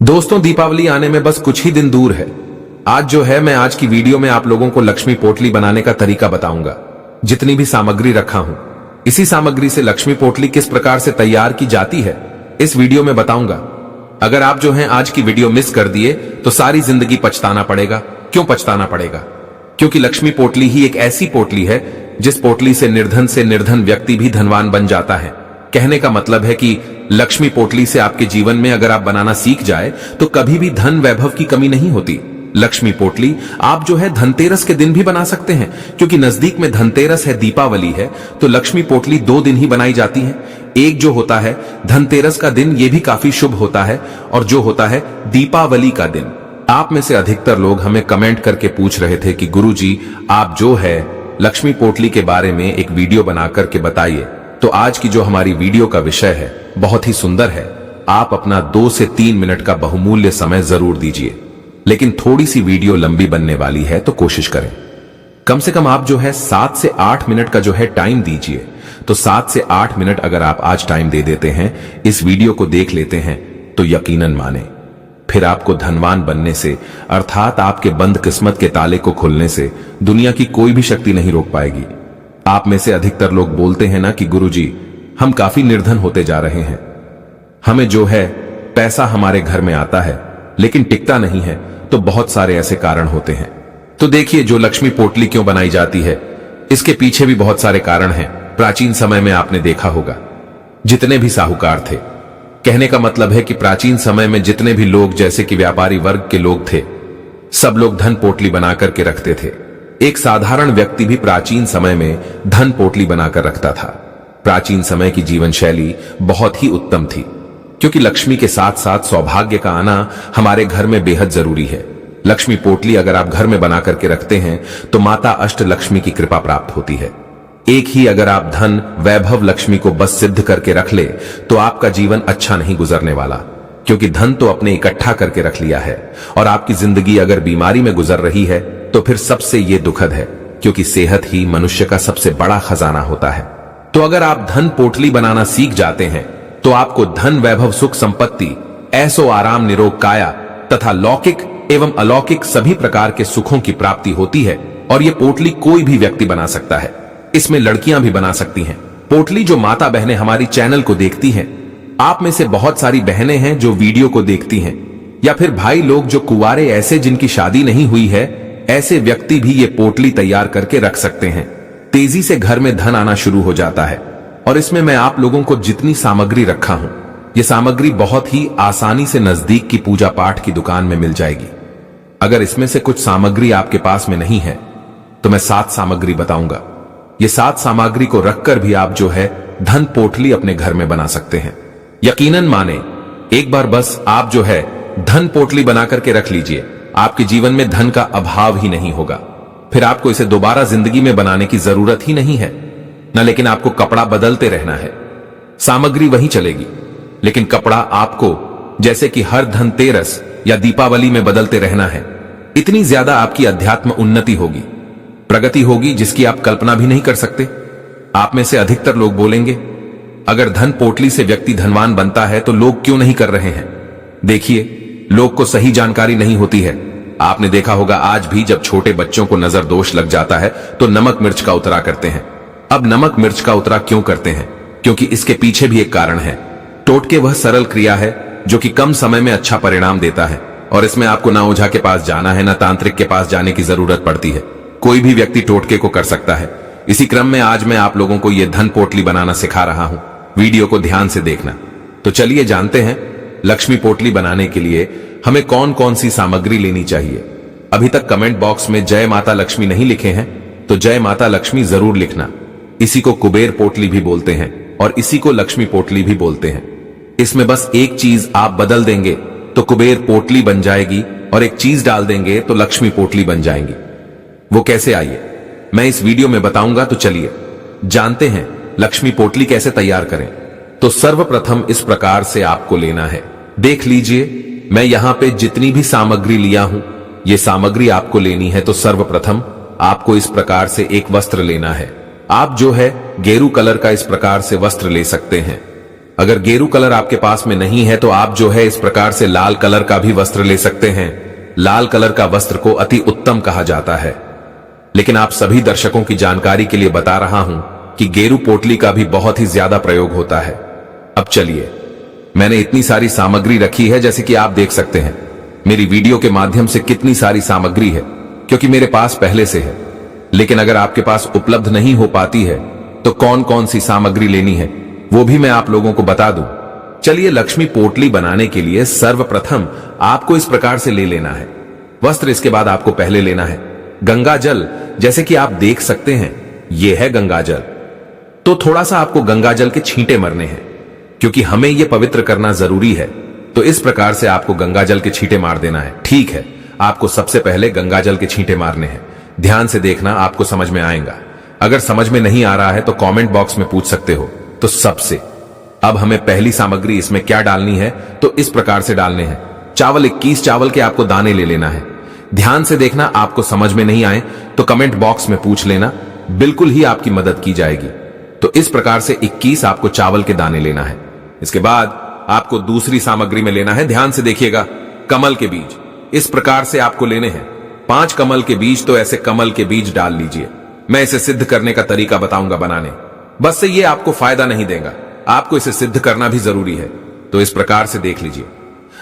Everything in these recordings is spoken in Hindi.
दोस्तों, दीपावली आने में बस कुछ ही दिन दूर है। आज जो है मैं आज की वीडियो में आप लोगों को लक्ष्मी पोटली बनाने का तरीका बताऊंगा। जितनी भी सामग्री रखा हूं, इसी सामग्री से लक्ष्मी पोटली किस प्रकार से तैयार की जाती है इस वीडियो में बताऊंगा। अगर आप जो है आज की वीडियो मिस कर दिए तो सारी जिंदगी पछताना पड़ेगा। क्यों पछताना पड़ेगा? क्योंकि लक्ष्मी पोटली ही एक ऐसी पोटली है जिस पोटली से निर्धन व्यक्ति भी धनवान बन जाता है। कहने का मतलब है कि लक्ष्मी पोटली से आपके जीवन में अगर आप बनाना सीख जाए तो कभी भी धन वैभव की कमी नहीं होती। लक्ष्मी पोटली आप जो है धनतेरस के दिन भी बना सकते हैं, क्योंकि नजदीक में धनतेरस है, दीपावली है, तो लक्ष्मी पोटली 2 दिन ही बनाई जाती है। एक जो होता है धनतेरस का दिन, ये भी काफी शुभ होता है, और जो होता है दीपावली का दिन। आप में से अधिकतर लोग हमें कमेंट करके पूछ रहे थे कि गुरुजी आप जो है लक्ष्मी पोटली के बारे में एक वीडियो बना करके बताइए। तो आज की जो हमारी वीडियो का विषय है बहुत ही सुंदर है। आप अपना 2 से 3 मिनट का बहुमूल्य समय जरूर दीजिए, लेकिन थोड़ी सी वीडियो लंबी बनने वाली है तो कोशिश करें कम से कम आप जो है 7 से 8 मिनट का जो है टाइम दीजिए। तो 7 से 8 मिनट अगर आप आज टाइम दे देते हैं, इस वीडियो को देख लेते हैं, तो यकीनन माने फिर आपको धनवान बनने से, अर्थात आपके बंद किस्मत के ताले को खुलने से दुनिया की कोई भी शक्ति नहीं रोक पाएगी। आप में से अधिकतर लोग बोलते हैं ना कि गुरुजी हम काफी निर्धन होते जा रहे हैं, हमें जो है पैसा हमारे घर में आता है लेकिन टिकता नहीं है। तो बहुत सारे ऐसे कारण होते हैं। तो देखिए, जो लक्ष्मी पोटली क्यों बनाई जाती है, इसके पीछे भी बहुत सारे कारण हैं। प्राचीन समय में आपने देखा होगा जितने भी साहूकार थे, कहने का मतलब है कि प्राचीन समय में जितने भी लोग जैसे कि व्यापारी वर्ग के लोग थे, सब लोग धन पोटली बना करके रखते थे। एक साधारण व्यक्ति भी प्राचीन समय में धन पोटली बनाकर रखता था। प्राचीन समय की जीवन शैली बहुत ही उत्तम थी, क्योंकि लक्ष्मी के साथ साथ सौभाग्य का आना हमारे घर में बेहद जरूरी है। लक्ष्मी पोटली अगर आप घर में बना करके रखते हैं तो माता अष्ट लक्ष्मी की कृपा प्राप्त होती है। एक ही अगर आप धन वैभव लक्ष्मी को बस सिद्ध करके रख ले तो आपका जीवन अच्छा नहीं गुजरने वाला, क्योंकि धन तो अपने इकट्ठा करके रख लिया है। और आपकी जिंदगी अगर बीमारी में गुजर रही है तो फिर सबसे ये दुखद है, क्योंकि सेहत ही मनुष्य का सबसे बड़ा खजाना होता है। तो अगर आप धन पोटली बनाना सीख जाते हैं तो आपको धन वैभव सुख संपत्ति ऐसो आराम निरोग काया तथा लौकिक एवं अलौकिक सभी प्रकार के सुखों की प्राप्ति होती है। और ये पोटली कोई भी व्यक्ति बना सकता है, इसमें लड़कियां भी बना सकती हैं। पोटली जो माता बहनें हमारी चैनल को देखती हैं, आप में से बहुत सारी बहनें हैं जो वीडियो को देखती हैं, या फिर भाई लोग जो कुंवारे ऐसे जिनकी शादी नहीं हुई है, ऐसे व्यक्ति भी ये पोटली तैयार करके रख सकते हैं। तेजी से घर में धन आना शुरू हो जाता है। और इसमें मैं आप लोगों को जितनी सामग्री रखा हूं, ये सामग्री बहुत ही आसानी से नजदीक की पूजा पाठ की दुकान में मिल जाएगी। अगर इसमें से कुछ सामग्री आपके पास में नहीं है तो मैं 7 सामग्री बताऊंगा। ये 7 सामग्री को रखकर भी आप जो है धन पोटली अपने घर में बना सकते हैं। यकीनन माने, एक बार बस आप जो है धन पोटली बना करके रख लीजिए, आपके जीवन में धन का अभाव ही नहीं होगा। फिर आपको इसे दोबारा जिंदगी में बनाने की जरूरत ही नहीं है ना, लेकिन आपको कपड़ा बदलते रहना है। सामग्री वही चलेगी, लेकिन कपड़ा आपको जैसे कि हर धनतेरस या दीपावली में बदलते रहना है। इतनी ज्यादा आपकी अध्यात्म उन्नति होगी, प्रगति होगी, जिसकी आप कल्पना भी नहीं कर सकते। आप में से अधिकतर लोग बोलेंगे अगर धन पोटली से व्यक्ति धनवान बनता है तो लोग क्यों नहीं कर रहे हैं? देखिए, लोग को सही जानकारी नहीं होती है। आपने देखा होगा आज भी जब छोटे बच्चों को नजर दोष लग जाता है तो नमक मिर्च का उतरा करते हैं। अब नमक मिर्च का उतरा क्यों करते हैं? क्योंकि इसके पीछे भी एक कारण है। टोटके वह सरल क्रिया है जो कि कम समय में अच्छा परिणाम देता है, और इसमें आपको ना ओझा के पास जाना है, ना तांत्रिक के पास जाने की जरूरत पड़ती है। कोई भी व्यक्ति टोटके को कर सकता है। इसी क्रम में आज मैं आप लोगों को यह धन पोटली बनाना सिखा रहा हूं। वीडियो को ध्यान से देखना। तो चलिए जानते हैं लक्ष्मी पोटली बनाने के लिए हमें कौन कौन सी सामग्री लेनी चाहिए। अभी तक कमेंट बॉक्स में जय माता लक्ष्मी नहीं लिखे हैं तो जय माता लक्ष्मी जरूर लिखना। इसी को कुबेर पोटली भी बोलते हैं और इसी को लक्ष्मी पोटली भी बोलते हैं। इसमें बस एक चीज आप बदल देंगे तो कुबेर पोटली बन जाएगी, और एक चीज डाल देंगे तो लक्ष्मी पोटली बन जाएंगी। वो कैसे, आइए मैं इस वीडियो में बताऊंगा। तो चलिए जानते हैं लक्ष्मी पोटली कैसे तैयार करें। तो सर्वप्रथम इस प्रकार से आपको लेना है। देख लीजिए, मैं यहां पे जितनी भी सामग्री लिया हूं, ये सामग्री आपको लेनी है। तो सर्वप्रथम आपको इस प्रकार से एक वस्त्र लेना है। आप जो है गेरू कलर का इस प्रकार से वस्त्र ले सकते हैं। अगर गेरू कलर आपके पास में नहीं है तो आप जो है इस प्रकार से लाल कलर का भी वस्त्र ले सकते हैं। लाल कलर का वस्त्र को अति उत्तम कहा जाता है। लेकिन आप सभी दर्शकों की जानकारी के लिए बता रहा हूं कि गेरू पोटली का भी बहुत ही ज्यादा प्रयोग होता है। अब चलिए, मैंने इतनी सारी सामग्री रखी है, जैसे कि आप देख सकते हैं मेरी वीडियो के माध्यम से कितनी सारी सामग्री है, क्योंकि मेरे पास पहले से है। लेकिन अगर आपके पास उपलब्ध नहीं हो पाती है तो कौन कौन सी सामग्री लेनी है वो भी मैं आप लोगों को बता दूं। चलिए, लक्ष्मी पोटली बनाने के लिए सर्वप्रथम आपको इस प्रकार से ले लेना है वस्त्र। इसके बाद आपको पहले लेना है गंगा जल। जैसे कि आप देख सकते हैं यह है गंगा जल। तो थोड़ा सा आपको गंगा जल के छींटे मरने हैं, क्योंकि हमें यह पवित्र करना जरूरी है। तो इस प्रकार से आपको गंगा जल के छींटे मार देना है। ठीक है, आपको सबसे पहले गंगा जल के छींटे मारने हैं। ध्यान से देखना, आपको समझ में आएगा। अगर समझ में नहीं आ रहा है तो कमेंट बॉक्स में पूछ सकते हो। तो सबसे अब हमें पहली सामग्री इसमें क्या डालनी है, तो इस प्रकार से डालने हैं चावल। 21 चावल के आपको दाने ले लेना है। ध्यान से देखना, आपको समझ में नहीं आए तो कमेंट बॉक्स में पूछ लेना, बिल्कुल ही आपकी मदद की जाएगी। तो इस प्रकार से 21 आपको चावल के दाने लेना है। इसके बाद आपको दूसरी सामग्री में लेना है, ध्यान से देखिएगा, कमल के बीज। इस प्रकार से आपको लेने हैं 5 कमल के बीज। तो ऐसे कमल के बीज डाल लीजिए। मैं इसे सिद्ध करने का तरीका बताऊंगा बनाने, बस से ये आपको फायदा नहीं देगा, आपको इसे सिद्ध करना भी जरूरी है। तो इस प्रकार से देख लीजिए।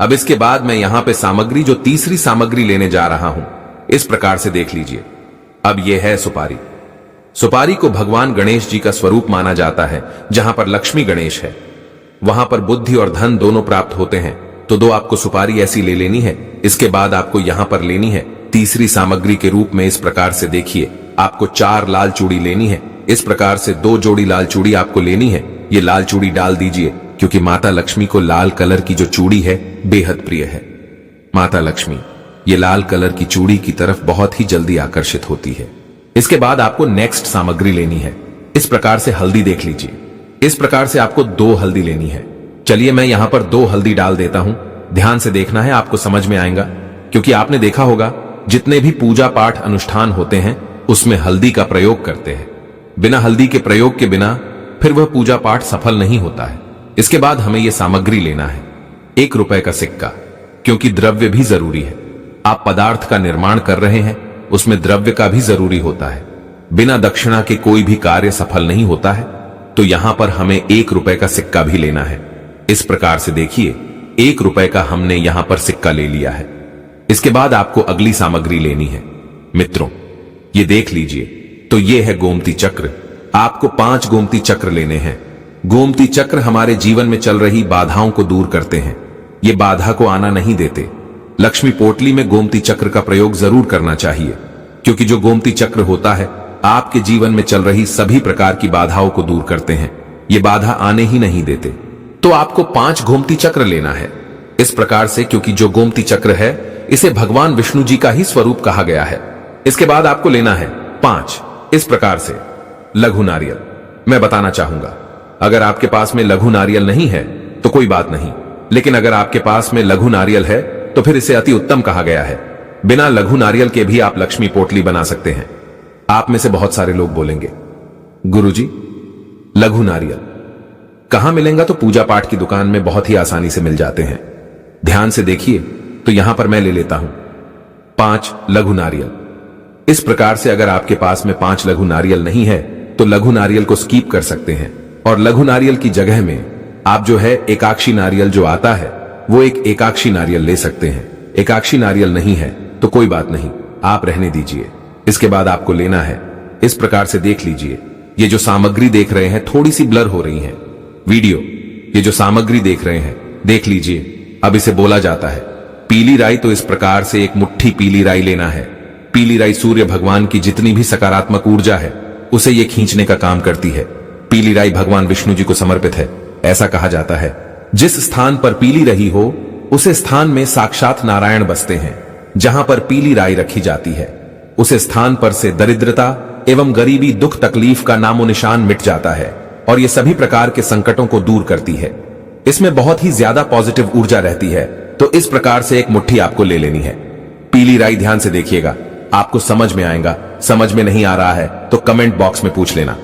अब इसके बाद मैं यहां पे सामग्री, जो तीसरी सामग्री लेने जा रहा हूं, इस प्रकार से देख लीजिए। अब यह है सुपारी। सुपारी को भगवान गणेश जी का स्वरूप माना जाता है। जहां पर लक्ष्मी गणेश है वहां पर बुद्धि और धन दोनों प्राप्त होते हैं। तो 2 आपको सुपारी ऐसी ले लेनी है। इसके बाद आपको यहां पर लेनी है तीसरी सामग्री के रूप में। इस प्रकार से देखिए, आपको 4 लाल चूड़ी लेनी है। इस प्रकार से 2 जोड़ी लाल चूड़ी आपको लेनी है। ये लाल चूड़ी डाल दीजिए, क्योंकि माता लक्ष्मी को लाल कलर की जो चूड़ी है बेहद प्रिय है। माता लक्ष्मी ये लाल कलर की चूड़ी की तरफ बहुत ही जल्दी आकर्षित होती है। इसके बाद आपको नेक्स्ट सामग्री लेनी है। इस प्रकार से हल्दी देख लीजिए। इस प्रकार से आपको 2 हल्दी लेनी है। चलिए, मैं यहां पर 2 हल्दी डाल देता हूं। ध्यान से देखना है, आपको समझ में आएगा, क्योंकि आपने देखा होगा जितने भी पूजा पाठ अनुष्ठान होते हैं उसमें हल्दी का प्रयोग करते हैं। बिना हल्दी के प्रयोग के बिना फिर वह पूजा पाठ सफल नहीं होता है। इसके बाद हमें यह सामग्री लेना है 1 रुपए का सिक्का, क्योंकि द्रव्य भी जरूरी है। आप पदार्थ का निर्माण कर रहे हैं, उसमें द्रव्य का भी जरूरी होता है। बिना दक्षिणा के कोई भी कार्य सफल नहीं होता है। तो यहां पर हमें 1 रुपए का सिक्का भी लेना है। इस प्रकार से देखिए, 1 रुपए का हमने यहां पर सिक्का ले लिया है। इसके बाद आपको अगली सामग्री लेनी है। मित्रों, ये देख लीजिए, तो ये है गोमती चक्र। आपको 5 गोमती चक्र लेने हैं। गोमती चक्र हमारे जीवन में चल रही बाधाओं को दूर करते हैं। ये बाधा को आना नहीं देते। लक्ष्मी पोटली में गोमती चक्र का प्रयोग जरूर करना चाहिए, क्योंकि जो गोमती चक्र होता है आपके जीवन में चल रही सभी प्रकार की बाधाओं को दूर करते हैं। ये बाधा आने ही नहीं देते। तो आपको 5 गोमती चक्र लेना है इस प्रकार से, क्योंकि जो गोमती चक्र है इसे भगवान विष्णु जी का ही स्वरूप कहा गया है। इसके बाद आपको लेना है 5 इस प्रकार से लघु नारियल। मैं बताना चाहूंगा, अगर आपके पास में लघु नारियल नहीं है तो कोई बात नहीं, लेकिन अगर आपके पास में लघु नारियल है तो फिर इसे अति उत्तम कहा गया है। बिना लघु नारियल के भी आप लक्ष्मी पोटली बना सकते हैं। आप में से बहुत सारे लोग बोलेंगे, गुरुजी लघु नारियल कहां मिलेगा? तो पूजा पाठ की दुकान में बहुत ही आसानी से मिल जाते हैं। ध्यान से देखिए, तो यहां पर मैं ले लेता हूं 5 लघु नारियल। इस प्रकार से अगर आपके पास में 5 लघु नारियल नहीं है तो लघु नारियल को स्कीप कर सकते हैं, और लघु नारियल की जगह में आप जो है एकाक्षी नारियल जो आता है वो एक एकाक्षी नारियल ले सकते हैं। एकाक्षी नारियल नहीं है तो कोई बात नहीं, आप रहने दीजिए। इसके बाद आपको लेना है, इस प्रकार से देख लीजिए, ये जो सामग्री देख रहे हैं थोड़ी सी ब्लर हो रही है वीडियो। ये जो सामग्री देख रहे हैं देख लीजिए। अब इसे बोला जाता है पीली राई। तो इस प्रकार से एक मुट्ठी पीली राई लेना है। पीली राई सूर्य भगवान की जितनी भी सकारात्मक ऊर्जा है उसे ये खींचने का काम करती है। पीली राई भगवान विष्णु जी को समर्पित है। ऐसा कहा जाता है जिस स्थान पर पीली रही हो उसे स्थान में साक्षात नारायण बसते हैं। जहां पर पीली राई रखी जाती है उसे स्थान पर से दरिद्रता एवं गरीबी, दुख तकलीफ का नामो निशान मिट जाता है और ये सभी प्रकार के संकटों को दूर करती है। इसमें बहुत ही ज्यादा पॉजिटिव ऊर्जा रहती है। तो इस प्रकार से एक मुट्ठी आपको ले लेनी है पीली राई। ध्यान से देखिएगा, आपको समझ में आएगा। समझ में नहीं आ रहा है तो कमेंट बॉक्स में पूछ लेना।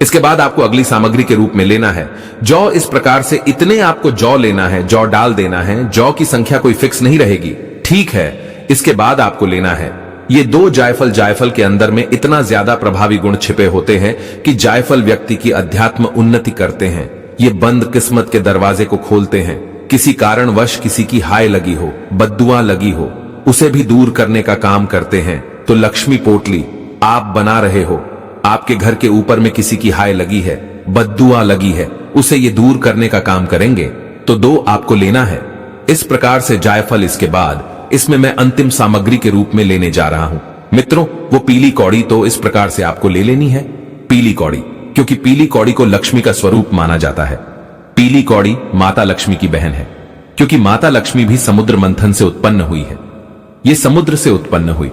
इसके बाद आपको अगली सामग्री के रूप में लेना है जौ। इस प्रकार से इतने आपको जौ लेना है, जौ डाल देना है। जौ की संख्या कोई फिक्स नहीं रहेगी, ठीक है। इसके बाद आपको लेना है ये 2 जायफल। जायफल के अंदर में इतना ज्यादा प्रभावी गुण छिपे होते हैं कि जायफल व्यक्ति की अध्यात्म उन्नति करते हैं। ये बंद किस्मत के दरवाजे को खोलते हैं। किसी कारणवश किसी की हाय लगी हो, बद्दुआ लगी हो, उसे भी दूर करने का काम करते हैं। तो लक्ष्मी पोटली आप बना रहे हो, आपके घर के ऊपर में किसी की हाय लगी है, बद्दुआ लगी है, उसे ये दूर करने का काम करेंगे। तो 2 आपको लेना है इस प्रकार से जायफल। इसके बाद इसमें मैं अंतिम सामग्री के रूप में लेने जा रहा हूं मित्रों, वो पीली कौड़ी। तो इस प्रकार से आपको ले लेनी है पीली कौड़ी, क्योंकि पीली कौड़ी को लक्ष्मी का स्वरूप माना जाता है। पीली कौड़ी माता लक्ष्मी की बहन है, क्योंकि माता लक्ष्मी भी समुद्र मंथन से उत्पन्न हुई है। ये समुद्र से उत्पन्न हुई,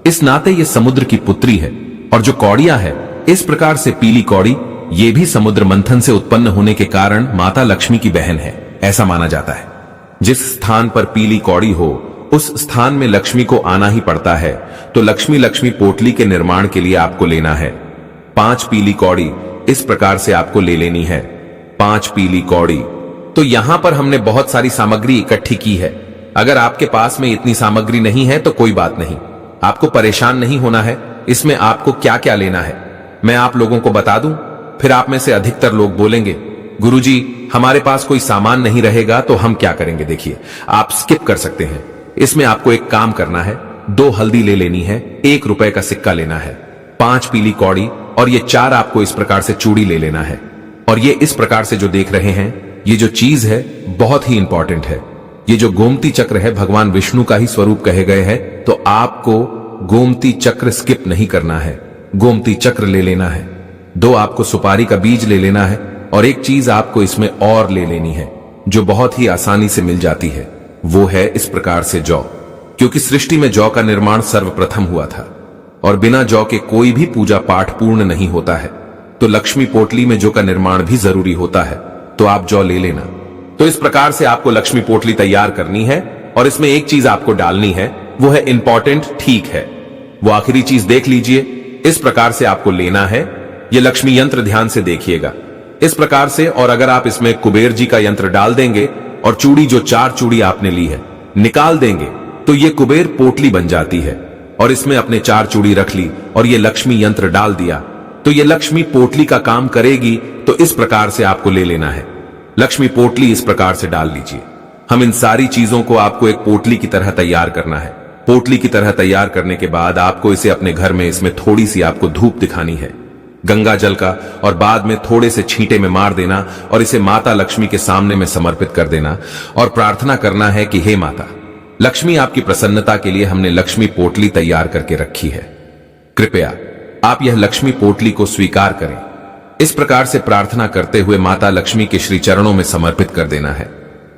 इस नाते ये समुद्र की पुत्री है। और जो कौड़ियां है इस प्रकार से पीली कौड़ी, ये भी समुद्र मंथन से उत्पन्न होने के कारण माता लक्ष्मी की बहन है, ऐसा माना जाता है। जिस स्थान पर पीली कौड़ी हो उस स्थान में लक्ष्मी को आना ही पड़ता है। तो लक्ष्मी पोटली के निर्माण के लिए आपको लेना है 5 पीली कौड़ी। इस प्रकार से आपको ले लेनी है 5 पीली कौड़ी। तो यहां पर हमने बहुत सारी सामग्री इकट्ठी की है। अगर आपके पास में इतनी सामग्री नहीं है तो कोई बात नहीं, आपको परेशान नहीं होना है। इसमें आपको क्या क्या लेना है मैं आप लोगों को बता दूं, फिर आप में से अधिकतर लोग बोलेंगे गुरुजी हमारे पास कोई सामान नहीं रहेगा तो हम क्या करेंगे। देखिए आप स्किप कर सकते हैं। इसमें आपको एक काम करना है, 2 हल्दी ले लेनी है, 1 रुपए का सिक्का लेना है, 5 पीली कौड़ी और ये 4 आपको इस प्रकार से चूड़ी ले लेना है। और ये इस प्रकार से जो देख रहे हैं ये जो चीज है बहुत ही इंपॉर्टेंट है। ये जो गोमती चक्र है भगवान विष्णु का ही स्वरूप कहे गए हैं, तो आपको गोमती चक्र स्किप नहीं करना है, गोमती चक्र ले लेना है। 2 आपको सुपारी का बीज ले लेना है और एक चीज आपको इसमें और ले लेनी है जो बहुत ही आसानी से मिल जाती है, वो है इस प्रकार से जौ। क्योंकि सृष्टि में जौ का निर्माण सर्वप्रथम हुआ था और बिना जौ के कोई भी पूजा पाठ पूर्ण नहीं होता है। तो लक्ष्मी पोटली में जौ का निर्माण भी जरूरी होता है, तो आप जौ ले लेना। तो इस प्रकार से आपको लक्ष्मी पोटली तैयार करनी है और इसमें एक चीज आपको डालनी है, वो है इंपॉर्टेंट, ठीक है, वो आखिरी चीज देख लीजिए। इस प्रकार से आपको लेना है ये लक्ष्मी यंत्र, ध्यान से देखिएगा इस प्रकार से। और अगर आप इसमें कुबेर जी का यंत्र डाल देंगे और चूड़ी जो 4 चूड़ी आपने ली है निकाल देंगे तो ये कुबेर पोटली बन जाती है। और इसमें अपने 4 चूड़ी रख ली और ये लक्ष्मी यंत्र डाल दिया तो ये लक्ष्मी पोटली का काम करेगी। तो इस प्रकार से आपको ले लेना है लक्ष्मी पोटली, इस प्रकार से डाल लीजिए। हम इन सारी चीजों को आपको एक पोटली की तरह तैयार करना है। पोटली की तरह तैयार करने के बाद आपको इसे अपने घर में इसमें थोड़ी सी आपको धूप दिखानी है गंगा जल का, और बाद में थोड़े से छींटे में मार देना और इसे माता लक्ष्मी के सामने में समर्पित कर देना और प्रार्थना करना है कि हे माता लक्ष्मी, आपकी प्रसन्नता के लिए हमने लक्ष्मी पोटली तैयार करके रखी है, कृपया आप यह लक्ष्मी पोटली को स्वीकार करें। इस प्रकार से प्रार्थना करते हुए माता लक्ष्मी के श्री चरणों में समर्पित कर देना है।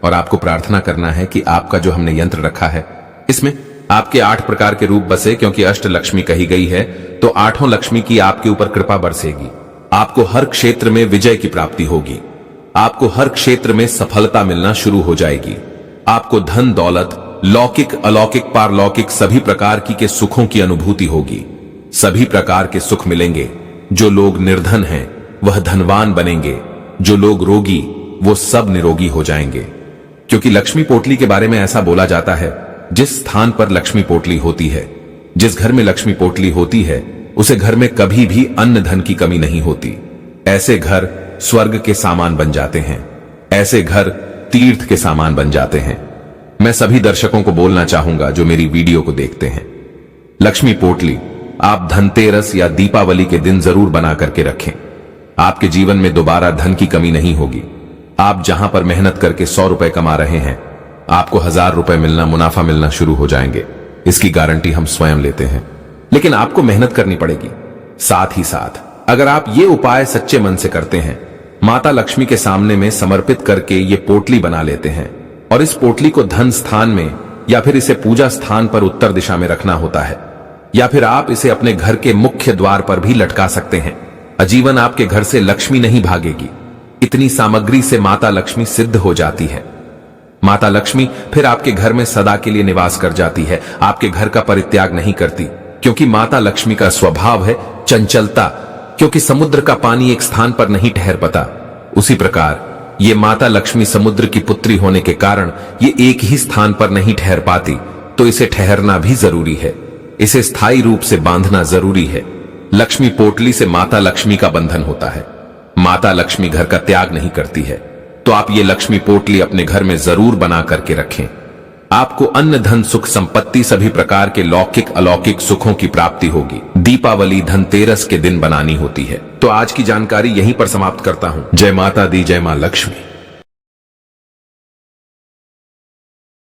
और आपको प्रार्थना करना है कि आपका जो हमने यंत्र रखा है इसमें आपके 8 प्रकार के रूप बसे, क्योंकि अष्ट लक्ष्मी कही गई है, तो 8 लक्ष्मी की आपके ऊपर कृपा बरसेगी। आपको हर क्षेत्र में विजय की प्राप्ति होगी, आपको हर क्षेत्र में सफलता मिलना शुरू हो जाएगी। आपको धन दौलत, लौकिक अलौकिक पारलौकिक सभी प्रकार की के सुखों की अनुभूति होगी। सभी प्रकार के सुख मिलेंगे। जो लोग निर्धन हैं वह धनवान बनेंगे, जो लोग रोगी वो सब निरोगी हो जाएंगे। क्योंकि लक्ष्मी पोटली के बारे में ऐसा बोला जाता है, जिस स्थान पर लक्ष्मी पोटली होती है, जिस घर में लक्ष्मी पोटली होती है, उसे घर में कभी भी अन्न धन की कमी नहीं होती। ऐसे घर स्वर्ग के सामान बन जाते हैं, ऐसे घर तीर्थ के सामान बन जाते हैं। मैं सभी दर्शकों को बोलना चाहूंगा जो मेरी वीडियो को देखते हैं, लक्ष्मी पोटली आप धनतेरस या दीपावली के दिन जरूर बना करके रखें। आपके जीवन में दोबारा धन की कमी नहीं होगी। आप जहां पर मेहनत करके 100 रुपए कमा रहे हैं, आपको 1000 रुपए मिलना, मुनाफा मिलना शुरू हो जाएंगे। इसकी गारंटी हम स्वयं लेते हैं, लेकिन आपको मेहनत करनी पड़ेगी। साथ ही साथ अगर आप ये उपाय सच्चे मन से करते हैं, माता लक्ष्मी के सामने में समर्पित करके ये पोटली बना लेते हैं, और इस पोटली को धन स्थान में या फिर इसे पूजा स्थान पर उत्तर दिशा में रखना होता है, या फिर आप इसे अपने घर के मुख्य द्वार पर भी लटका सकते हैं। आजीवन आपके घर से लक्ष्मी नहीं भागेगी। इतनी सामग्री से माता लक्ष्मी सिद्ध हो जाती है। माता लक्ष्मी फिर आपके घर में सदा के लिए निवास कर जाती है, आपके घर का परित्याग नहीं करती, क्योंकि माता लक्ष्मी का स्वभाव है चंचलता। क्योंकि समुद्र का पानी एक स्थान पर नहीं ठहर पाता, उसी प्रकार ये माता लक्ष्मी समुद्र की पुत्री होने के कारण ये एक ही स्थान पर नहीं ठहर पाती, तो इसे ठहरना भी जरूरी है, इसे स्थायी रूप से बांधना जरूरी है। लक्ष्मी पोटली से माता लक्ष्मी का बंधन होता है। माता लक्ष्मी घर का त्याग नहीं करती है, तो आप ये लक्ष्मी पोटली अपने घर में जरूर बना करके रखें। आपको अन्न धन सुख संपत्ति सभी प्रकार के लौकिक अलौकिक सुखों की प्राप्ति होगी। दीपावली धनतेरस के दिन बनानी होती है। तो आज की जानकारी यहीं पर समाप्त करता हूं। जय माता दी, जय मां लक्ष्मी।